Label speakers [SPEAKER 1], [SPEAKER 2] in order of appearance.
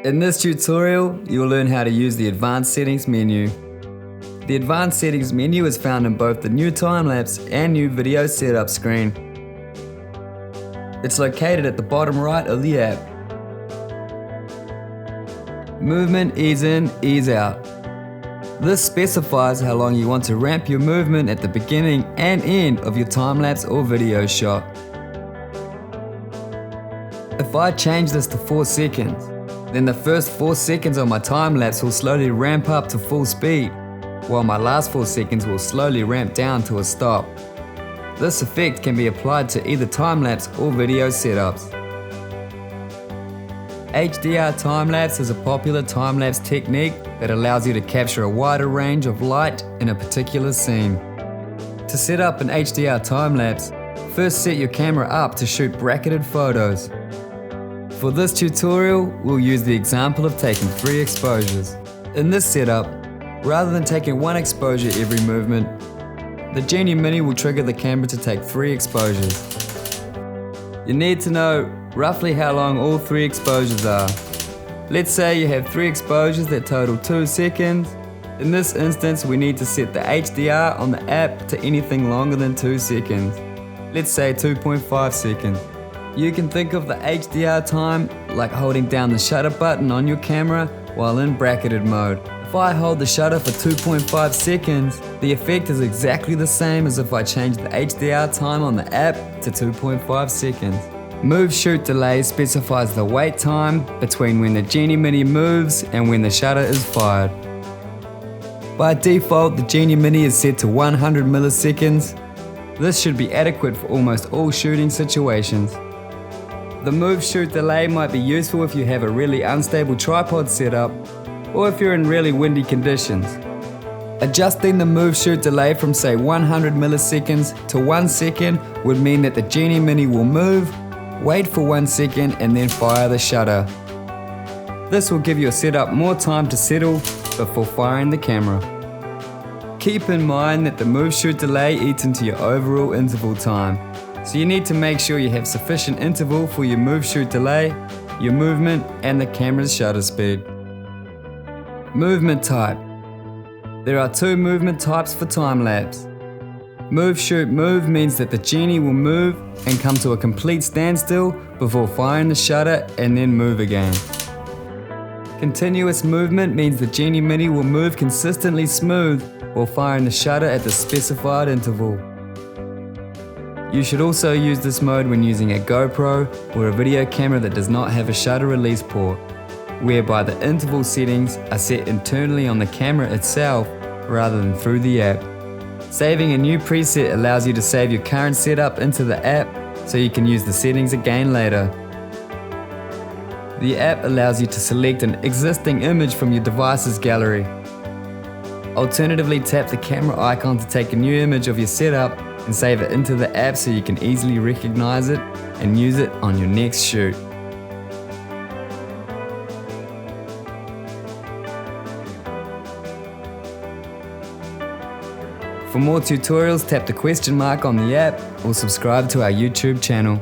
[SPEAKER 1] In this tutorial, you'll learn how to use the Advanced Settings menu. The Advanced Settings menu is found in both the new time-lapse and new video setup screen. It's located at the bottom right of the app. Movement ease in, ease out. This specifies how long you want to ramp your movement at the beginning and end of your time-lapse or video shot. If I change this to 4 seconds, then the first 4 seconds of my time-lapse will slowly ramp up to full speed, while my last 4 seconds will slowly ramp down to a stop. This effect can be applied to either time-lapse or video setups. Hdr Time-Lapse is a popular time-lapse technique that allows you to capture a wider range of light in a particular scene. To set up an Hdr time-lapse, first set your camera up to shoot bracketed photos. For this tutorial, we'll use the example of taking 3 exposures. In this setup, rather than taking 1 exposure every movement, the Genie Mini will trigger the camera to take 3 exposures. You need to know roughly how long all 3 exposures are. Let's say you have 3 exposures that total 2 seconds. In this instance, we need to set the HDR on the app to anything longer than 2 seconds. Let's say 2.5 seconds. You can think of the HDR time like holding down the shutter button on your camera while in bracketed mode. If I hold the shutter for 2.5 seconds, the effect is exactly the same as if I changed the HDR time on the app to 2.5 seconds. Move shoot delay specifies the wait time between when the Genie Mini moves and when the shutter is fired. By default, the Genie Mini is set to 100 milliseconds. This should be adequate for almost all shooting situations. The move shoot delay might be useful if you have a really unstable tripod setup or if you're in really windy conditions. Adjusting the move shoot delay from say 100 milliseconds to 1 second would mean that the Genie Mini will move, wait for 1 second and then fire the shutter. This will give your setup more time to settle before firing the camera. Keep in mind that the move shoot delay eats into your overall interval time. So you need to make sure you have sufficient interval for your move shoot delay, your movement, and the camera's shutter speed. Movement type. There are 2 movement types for time-lapse. Move shoot move means that the Genie will move and come to a complete standstill before firing the shutter and then move again. Continuous movement means the Genie Mini will move consistently smooth while firing the shutter at the specified interval. You should also use this mode when using a GoPro or a video camera that does not have a shutter release port, whereby the interval settings are set internally on the camera itself rather than through the app. Saving a new preset allows you to save your current setup into the app so you can use the settings again later. The app allows you to select an existing image from your device's gallery. Alternatively, tap the camera icon to take a new image of your setup and save it into the app so you can easily recognize it and use it on your next shoot. For more tutorials, tap the question mark on the app or subscribe to our YouTube channel.